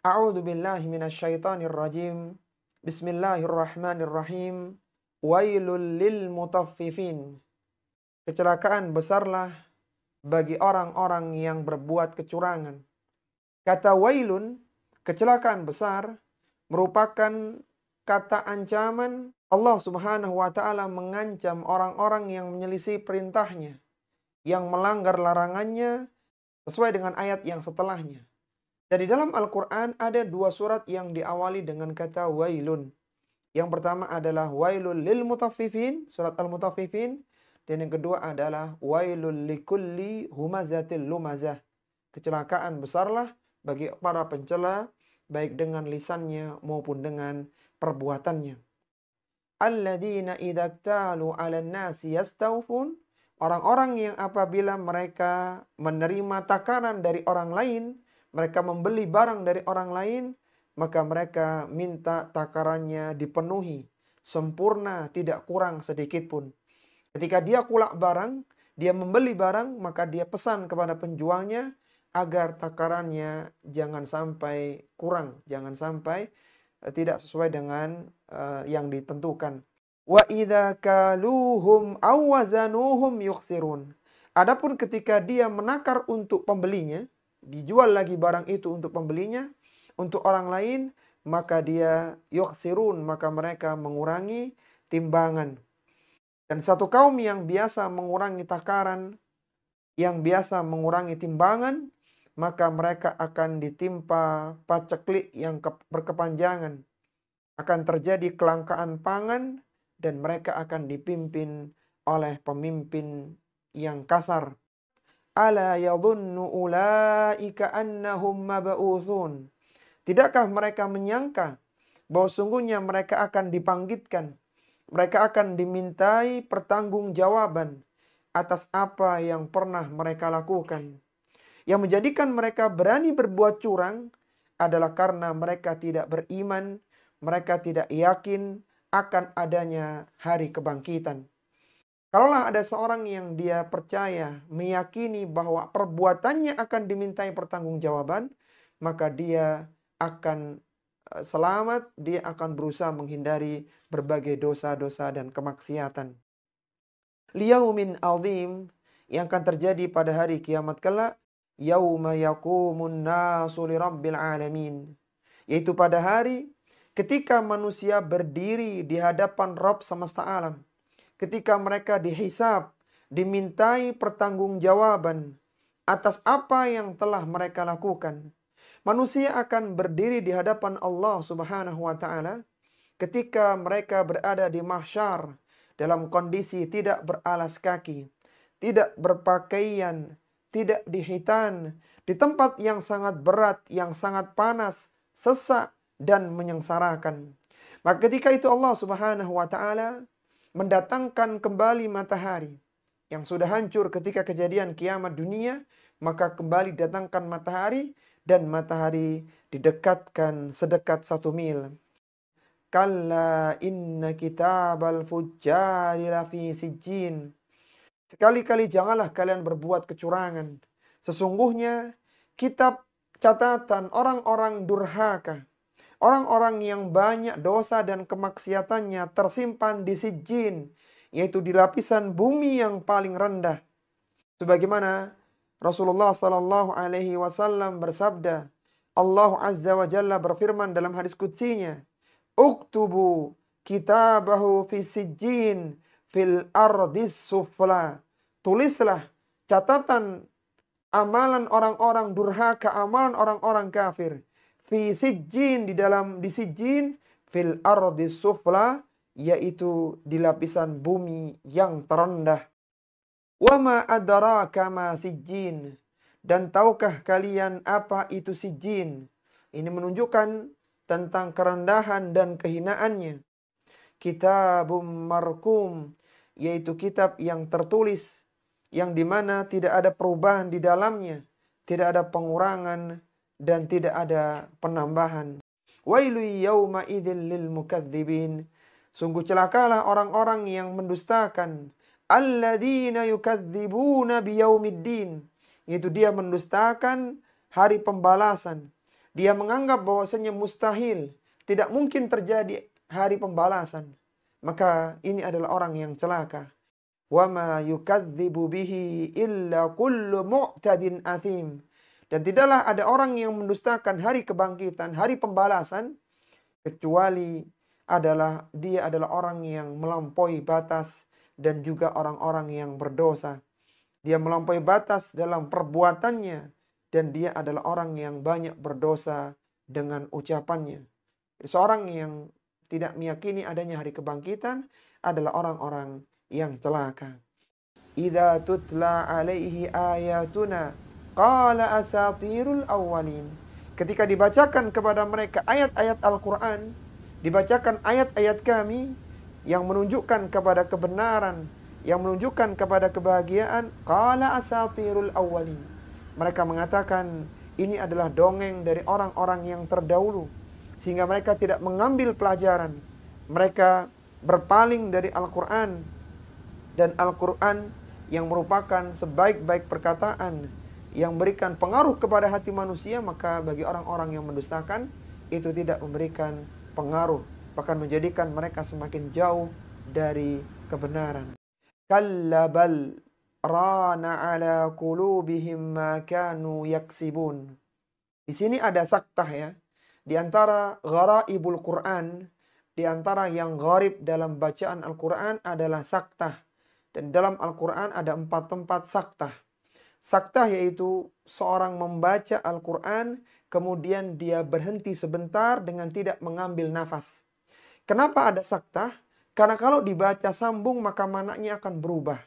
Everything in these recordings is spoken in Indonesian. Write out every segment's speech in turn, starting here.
A'udzu billahi minasyaitonir rajim. Bismillahirrahmanirrahim. Wailul lil mutaffifin. Kecelakaan besarlah bagi orang-orang yang berbuat kecurangan. Kata wailun, kecelakaan besar, merupakan kata ancaman. Allah Subhanahu wa taala mengancam orang-orang yang menyelisih perintahnya, yang melanggar larangannya sesuai dengan ayat yang setelahnya. Dan di dalam Al-Quran ada dua surat yang diawali dengan kata wailun. Yang pertama adalah wailul lil mutaffifin, surat Al-Mutaffifin. Dan yang kedua adalah wailul likulli humazatil lumazah. Kecelakaan besarlah bagi para pencela, baik dengan lisannya maupun dengan perbuatannya. Alladzina idaktalu 'alan nasi yastawfun. Orang-orang yang apabila mereka menerima takaran dari orang lain, mereka membeli barang dari orang lain, maka mereka minta takarannya dipenuhi, sempurna, tidak kurang sedikit pun. Ketika dia kulak barang, dia membeli barang, maka dia pesan kepada penjualnya agar takarannya jangan sampai kurang, jangan sampai tidak sesuai dengan yang ditentukan. Wa idza kaluhum aw wazanuhum yukhsirun. Adapun ketika dia menakar untuk pembelinya, dijual lagi barang itu untuk pembelinya, untuk orang lain, maka dia yukhsirun, maka mereka mengurangi timbangan. Dan satu kaum yang biasa mengurangi takaran, yang biasa mengurangi timbangan, maka mereka akan ditimpa paceklik yang berkepanjangan. Akan terjadi kelangkaan pangan dan mereka akan dipimpin oleh pemimpin yang kasar. Ala yadhunnu ulaika annahum mab'utsun. Tidakkah mereka menyangka bahwa sungguhnya mereka akan dibangkitkan, mereka akan dimintai pertanggungjawaban atas apa yang pernah mereka lakukan. Yang menjadikan mereka berani berbuat curang adalah karena mereka tidak beriman, mereka tidak yakin akan adanya hari kebangkitan. Kalaulah ada seorang yang dia percaya, meyakini bahwa perbuatannya akan dimintai pertanggungjawaban, maka dia akan selamat, dia akan berusaha menghindari berbagai dosa-dosa dan kemaksiatan. Liyaumin azim, yang akan terjadi pada hari kiamat kelak, yauma yaqumun nasu lirabbil alamin, yaitu pada hari ketika manusia berdiri di hadapan Rabb semesta alam. Ketika mereka dihisab, dimintai pertanggungjawaban atas apa yang telah mereka lakukan. Manusia akan berdiri di hadapan Allah Subhanahu wa taala ketika mereka berada di mahsyar dalam kondisi tidak beralas kaki, tidak berpakaian, tidak dihitan, di tempat yang sangat berat, yang sangat panas, sesak dan menyengsarakan. Maka ketika itu Allah Subhanahu wa taala mendatangkan kembali matahari yang sudah hancur ketika kejadian kiamat dunia, maka kembali datangkan matahari dan matahari didekatkan sedekat 1 mil. Kalla inna kitabal fujjari lafi sijjin. Sekali-kali janganlah kalian berbuat kecurangan. Sesungguhnya kitab catatan orang-orang durhaka, orang-orang yang banyak dosa dan kemaksiatannya tersimpan di sijjin, yaitu di lapisan bumi yang paling rendah. Sebagaimana Rasulullah sallallahu alaihi wasallam bersabda, Allah Azza wa Jalla berfirman dalam hadis qudsinya, "Uktubu kitabahu fi sijjin fil ardis sufla." Tulislah catatan amalan orang-orang durhaka, amalan orang-orang kafir, fi sijjin, di sijjin, fil ardis sufla, yaitu di lapisan bumi yang terendah. Wa ma adraka ma sijjin. Dan tahukah kalian apa itu sijjin? Ini menunjukkan tentang kerendahan dan kehinaannya. Kitabum markum, yaitu kitab yang tertulis, yang dimana tidak ada perubahan di dalamnya, tidak ada pengurangan dan tidak ada penambahan. Wailu yauma idzil lil mukadzibin. Sungguh celakalah orang-orang yang mendustakan. Alladzina yukadzibuna biyaumiddin, yaitu dia mendustakan hari pembalasan. Dia menganggap bahwasanya mustahil, tidak mungkin terjadi hari pembalasan. Maka ini adalah orang yang celaka. Wa ma yukadzibu bihi illa kullu mu'tadin athim. Dan tidaklah ada orang yang mendustakan hari kebangkitan, hari pembalasan, kecuali dia adalah orang yang melampaui batas dan juga orang-orang yang berdosa. Dia melampaui batas dalam perbuatannya dan dia adalah orang yang banyak berdosa dengan ucapannya. Seorang yang tidak meyakini adanya hari kebangkitan adalah orang-orang yang celaka. Idza tutla alaihi ayatuna qala asatirul awwalin. Ketika dibacakan kepada mereka ayat-ayat Al-Quran, dibacakan ayat-ayat kami yang menunjukkan kepada kebenaran, yang menunjukkan kepada kebahagiaan, qala asatirul awwalin. Mereka mengatakan ini adalah dongeng dari orang-orang yang terdahulu, sehingga mereka tidak mengambil pelajaran. Mereka berpaling dari Al-Quran, dan Al-Quran yang merupakan sebaik-baik perkataan yang memberikan pengaruh kepada hati manusia, maka bagi orang-orang yang mendustakan itu tidak memberikan pengaruh, bahkan menjadikan mereka semakin jauh dari kebenaran. Kalla bal rana ala qulubihim ma kanu yaksibun. Di sini ada saktah ya. Di antara gharaibul Quran, di antara yang gharib dalam bacaan Al-Quran adalah saktah. Dan dalam Al-Quran ada 4 tempat saktah. Saktah yaitu seorang membaca Al-Quran, kemudian dia berhenti sebentar dengan tidak mengambil nafas. Kenapa ada saktah? Karena kalau dibaca sambung maka maknanya akan berubah.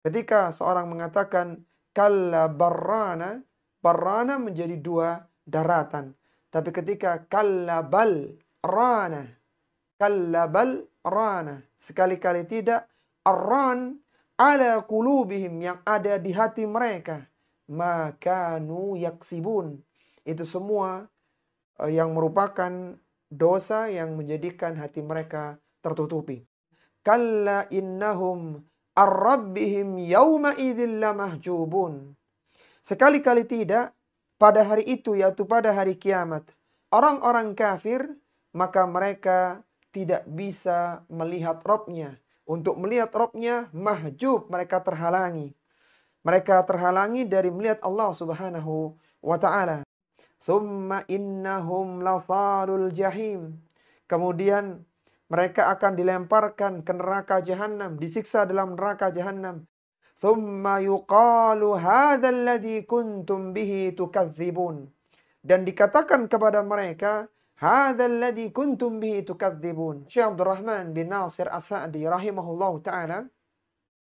Ketika seorang mengatakan kalla barrana, barrana menjadi 2 daratan. Tapi ketika kalla bal rana, sekali-kali tidak, arran ala qulubihim, yang ada di hati mereka, makanu yaksibun. Itu semua yang merupakan dosa yang menjadikan hati mereka tertutupi. Kalla innahum ar-rabbihim yawma idzil lamahjubun. Sekali-kali tidak, pada hari itu yaitu pada hari kiamat, orang-orang kafir maka mereka tidak bisa melihat Rabb-nya. Untuk melihat Rabb-nya mahjub, mereka terhalangi. Mereka terhalangi dari melihat Allah Subhanahu wa ta'ala. Tsumma innahum lasalul jahim. Kemudian mereka akan dilemparkan ke neraka jahanam, disiksa dalam neraka jahanam. Tsumma yuqalu hadzal ladzi kuntum bihi tukadzibun. Dan dikatakan kepada mereka, hadzal ladzi kuntum bihi tukadzibun. Syekh Abdul Rahman bin Nasir As-Sa'di rahimahullahu taala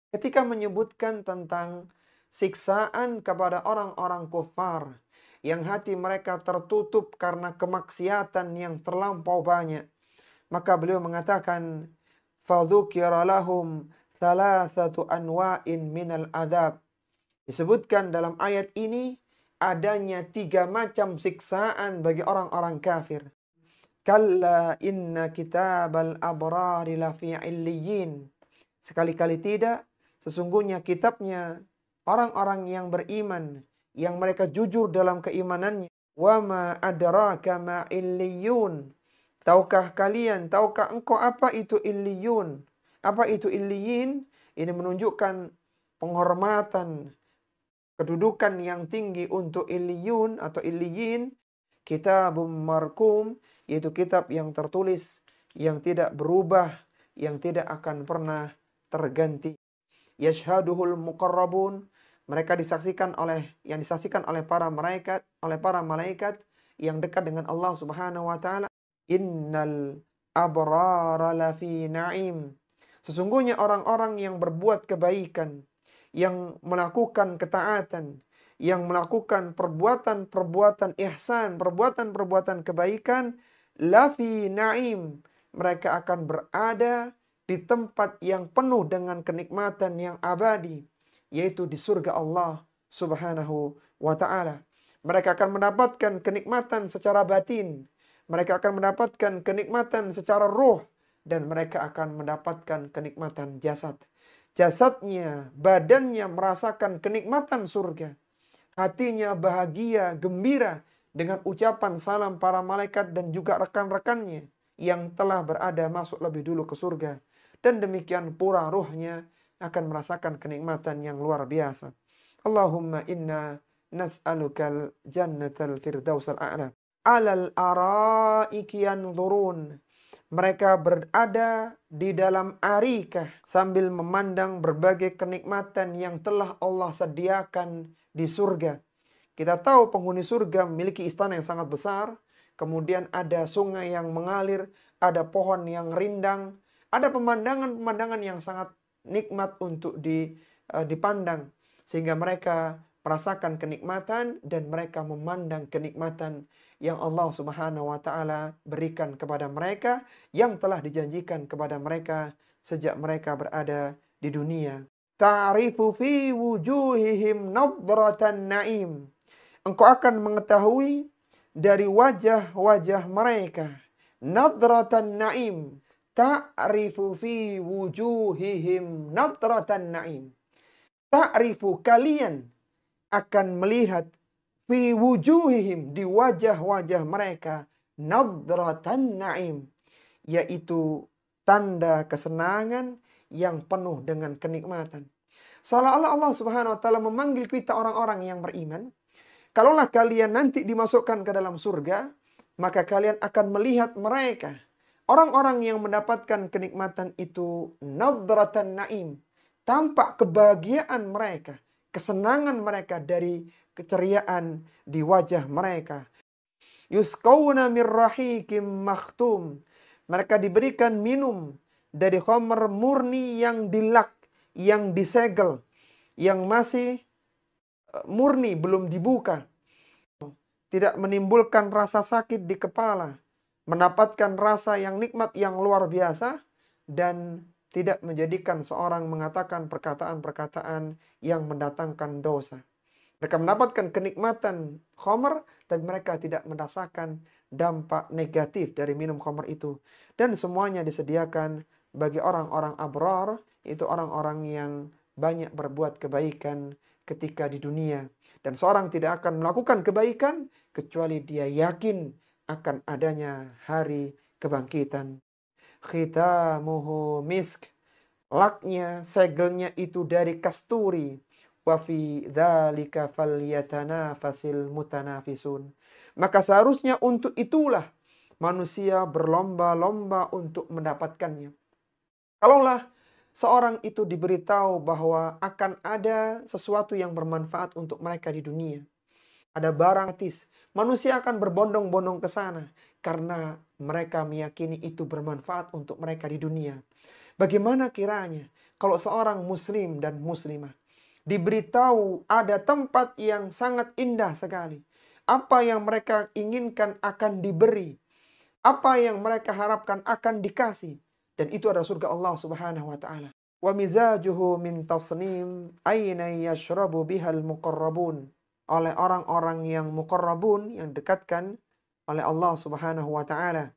ketika menyebutkan tentang siksaan kepada orang-orang kufar yang hati mereka tertutup karena kemaksiatan yang terlampau banyak, maka beliau mengatakan fadzukira lahum thalathatu anwa'in minal adzab. Disebutkan dalam ayat ini adanya 3 macam siksaan bagi orang-orang kafir. Kalla inna kitabal abrari lafi illiyin. Sekali-kali tidak, sesungguhnya kitabnya orang-orang yang beriman, yang mereka jujur dalam keimanannya. Wa ma adraka ma illiyun. Tahukah engkau apa itu illiyun? Apa itu illiyin? Ini menunjukkan penghormatan, kedudukan yang tinggi untuk illiyun atau illiyin. Kitabum markum, yaitu kitab yang tertulis, yang tidak berubah, yang tidak akan pernah terganti. Yashhaduhul muqarrabun, mereka disaksikan oleh para malaikat yang dekat dengan Allah Subhanahu wa taala. Innal abrara lafi na'im. Sesungguhnya orang-orang yang berbuat kebaikan, yang melakukan ketaatan, yang melakukan perbuatan-perbuatan ihsan, perbuatan-perbuatan kebaikan, lafi na'im. Mereka akan berada di tempat yang penuh dengan kenikmatan yang abadi, yaitu di surga Allah Subhanahu wa ta'ala. Mereka akan mendapatkan kenikmatan secara batin, mereka akan mendapatkan kenikmatan secara ruh, dan mereka akan mendapatkan kenikmatan jasad. Jasadnya, badannya merasakan kenikmatan surga. Hatinya bahagia, gembira dengan ucapan salam para malaikat dan juga rekan-rekannya yang telah berada masuk lebih dulu ke surga. Dan demikian pula ruhnya akan merasakan kenikmatan yang luar biasa. Allahumma inna nas'alukal jannatal firdausal a'la. Alal araiki yanzurun. Mereka berada di dalam arikah sambil memandang berbagai kenikmatan yang telah Allah sediakan di surga. Kita tahu penghuni surga memiliki istana yang sangat besar. Kemudian ada sungai yang mengalir, ada pohon yang rindang, ada pemandangan-pemandangan yang sangat nikmat untuk dipandang. Sehingga mereka merasakan kenikmatan dan mereka memandang kenikmatan yang Allah Subhanahu wa taala berikan kepada mereka yang telah dijanjikan kepada mereka sejak mereka berada di dunia. Ta'rifu fi wujuhihim nadratan na'im. Engkau akan mengetahui dari wajah-wajah mereka nadratan na'im. Ta'rifu fi wujuhihim nadratan na'im. Ta'rifu, kalian akan melihat fi wujuhihim, di wajah-wajah mereka, nadratan na'im, yaitu tanda kesenangan yang penuh dengan kenikmatan. Seolah-olah Allah Subhanahu wa taala memanggil kita orang-orang yang beriman. Kalaulah kalian nanti dimasukkan ke dalam surga, maka kalian akan melihat mereka, orang-orang yang mendapatkan kenikmatan itu, nadratan na'im, tampak kebahagiaan mereka, kesenangan mereka dari keceriaan di wajah mereka. Yusqawna min rahikim makhtum. Mereka diberikan minum dari khamr murni yang dilak, yang disegel, yang masih murni, belum dibuka. Tidak menimbulkan rasa sakit di kepala, mendapatkan rasa yang nikmat yang luar biasa, dan tidak menjadikan seorang mengatakan perkataan-perkataan yang mendatangkan dosa. Mereka mendapatkan kenikmatan khamr dan mereka tidak merasakan dampak negatif dari minum khamr itu. Dan semuanya disediakan bagi orang-orang abrar, itu orang-orang yang banyak berbuat kebaikan ketika di dunia. Dan seorang tidak akan melakukan kebaikan kecuali dia yakin akan adanya hari kebangkitan. Khitamuhu misk. Laknya, segelnya itu dari kasturi. Wa fi dzalika falyatanafasil mutanafisun. Maka seharusnya untuk itulah manusia berlomba-lomba untuk mendapatkannya. Kalaulah seorang itu diberitahu bahwa akan ada sesuatu yang bermanfaat untuk mereka di dunia, ada barang gratis, manusia akan berbondong-bondong ke sana karena mereka meyakini itu bermanfaat untuk mereka di dunia. Bagaimana kiranya kalau seorang muslim dan muslimah diberitahu ada tempat yang sangat indah sekali, apa yang mereka inginkan akan diberi, apa yang mereka harapkan akan dikasih, dan itu adalah surga Allah Subhanahu wa taala. Wa mizajuhu min tasnim aina yashrabu bihal muqarrabun. Oleh orang-orang yang muqarrabun, yang dekatkan oleh Allah Subhanahu wa taala.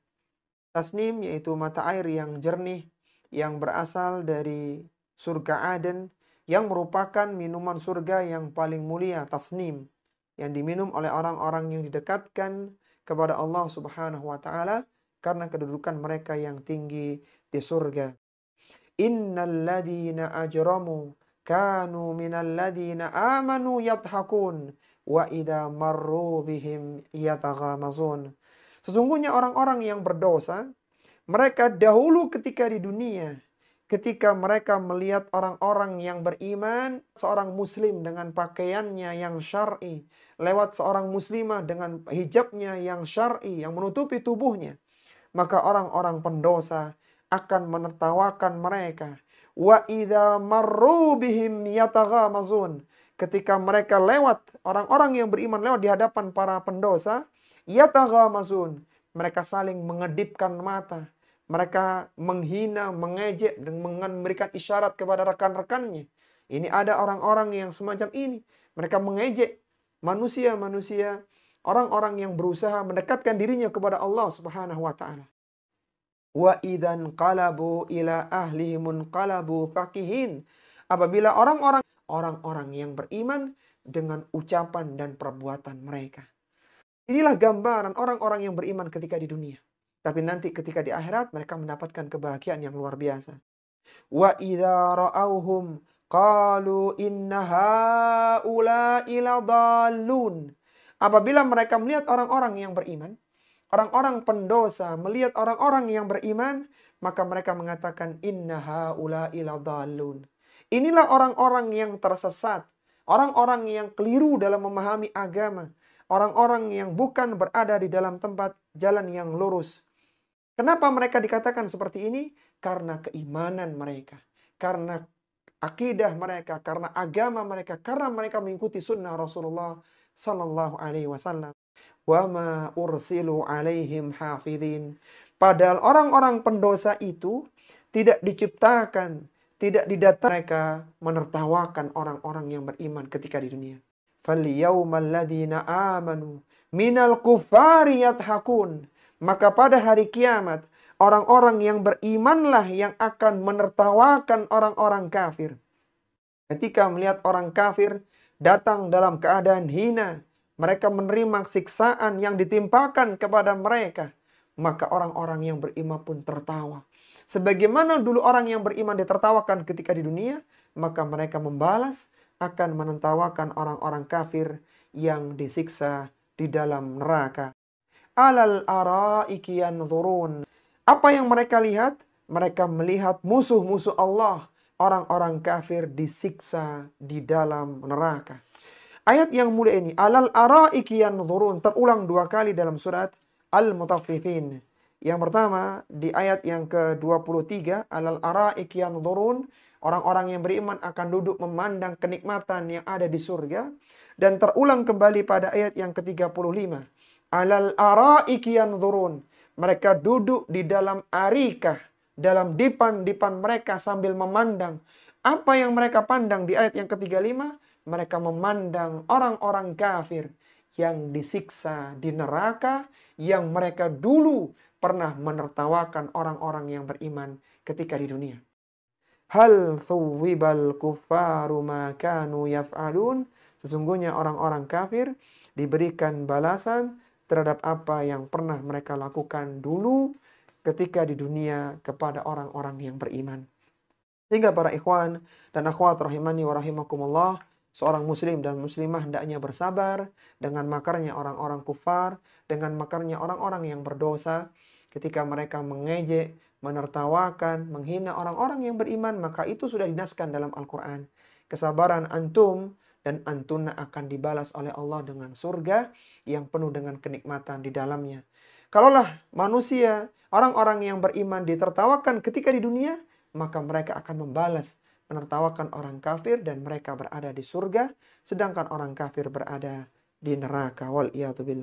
Tasnim yaitu mata air yang jernih yang berasal dari surga Aden, yang merupakan minuman surga yang paling mulia, tasnim, yang diminum oleh orang-orang yang didekatkan kepada Allah Subhanahu wa taala karena kedudukan mereka yang tinggi di surga. Innal ladzina ajramu kanu minal ladzina amanu yadhakun wa idza marru bihim yataghamazun. Sesungguhnya orang-orang yang berdosa, mereka dahulu ketika di dunia, ketika mereka melihat orang-orang yang beriman, seorang muslim dengan pakaiannya yang syar'i, lewat seorang muslimah dengan hijabnya yang syar'i, yang menutupi tubuhnya, maka orang-orang pendosa akan menertawakan mereka. Wa idza marru bihim yataghamazun. Ketika mereka lewat, orang-orang yang beriman lewat di hadapan para pendosa, yataghamazun, mereka saling mengedipkan mata. Mereka menghina, mengejek, dan memberikan isyarat kepada rekan-rekannya. Ini ada orang-orang yang semacam ini. Mereka mengejek manusia-manusia, orang-orang yang berusaha mendekatkan dirinya kepada Allah Subhanahu wa taala. Wa idan qalabu ila ahlihim qalabu fakihin. Apabila orang-orang yang beriman dengan ucapan dan perbuatan mereka, Inilah gambaran orang-orang yang beriman ketika di dunia. Tapi nanti ketika di akhirat mereka mendapatkan kebahagiaan yang luar biasa. Wa idza ra'awhum qalu inna haula'i ladallun. Apabila mereka melihat orang-orang yang beriman, orang-orang pendosa melihat orang-orang yang beriman, maka mereka mengatakan inna haula'i ladallun. Inilah orang-orang yang tersesat, orang-orang yang keliru dalam memahami agama, orang-orang yang bukan berada di dalam tempat jalan yang lurus. Kenapa mereka dikatakan seperti ini? Karena keimanan mereka, karena akidah mereka, karena agama mereka, karena mereka mengikuti sunnah Rasulullah Sallallahu Alaihi Wasallam. Wa ma ursilu alaihim hafidhin. Padahal orang-orang pendosa itu tidak diciptakan, tidak didatangkan mereka menertawakan orang-orang yang beriman ketika di dunia. Falyawmal ladzina amanu minal kuffari yadhakun. Maka pada hari kiamat, orang-orang yang berimanlah yang akan menertawakan orang-orang kafir. Ketika melihat orang kafir datang dalam keadaan hina, mereka menerima siksaan yang ditimpakan kepada mereka, maka orang-orang yang beriman pun tertawa. Sebagaimana dulu orang yang beriman ditertawakan ketika di dunia, maka mereka membalas akan menertawakan orang-orang kafir yang disiksa di dalam neraka. Alal araiki yanzurun. Apa yang mereka lihat? Mereka melihat musuh-musuh Allah, orang-orang kafir disiksa di dalam neraka. Ayat yang mulia ini, alal araiki yanzurun, terulang 2 kali dalam surat Al-Mutaffifin. Yang pertama di ayat yang ke-23, alal araiki yanzurun, orang-orang yang beriman akan duduk memandang kenikmatan yang ada di surga. Dan terulang kembali pada ayat yang ke-35. Alal araiki yanzurun. Mereka duduk di dalam arikah, dalam dipan-dipan mereka sambil memandang. Apa yang mereka pandang di ayat yang ke-35? Mereka memandang orang-orang kafir yang disiksa di neraka, yang mereka dulu pernah menertawakan orang-orang yang beriman ketika di dunia. Hal thuwibal kuffaru ma kanu yaf'alun. Sesungguhnya orang-orang kafir diberikan balasan terhadap apa yang pernah mereka lakukan dulu ketika di dunia kepada orang-orang yang beriman. Sehingga para ikhwan dan akhwat rahimani wa rahimakumullah, seorang muslim dan muslimah hendaknya bersabar dengan makarnya orang-orang kufar, dengan makarnya orang-orang yang berdosa. Ketika mereka mengejek, menertawakan, menghina orang-orang yang beriman, maka itu sudah dinaskan dalam Al-Quran. Kesabaran antum dan antuna akan dibalas oleh Allah dengan surga yang penuh dengan kenikmatan di dalamnya. Kalaulah manusia, orang-orang yang beriman ditertawakan ketika di dunia, maka mereka akan membalas, menertawakan orang kafir dan mereka berada di surga, sedangkan orang kafir berada di neraka. Wal iyadu billah.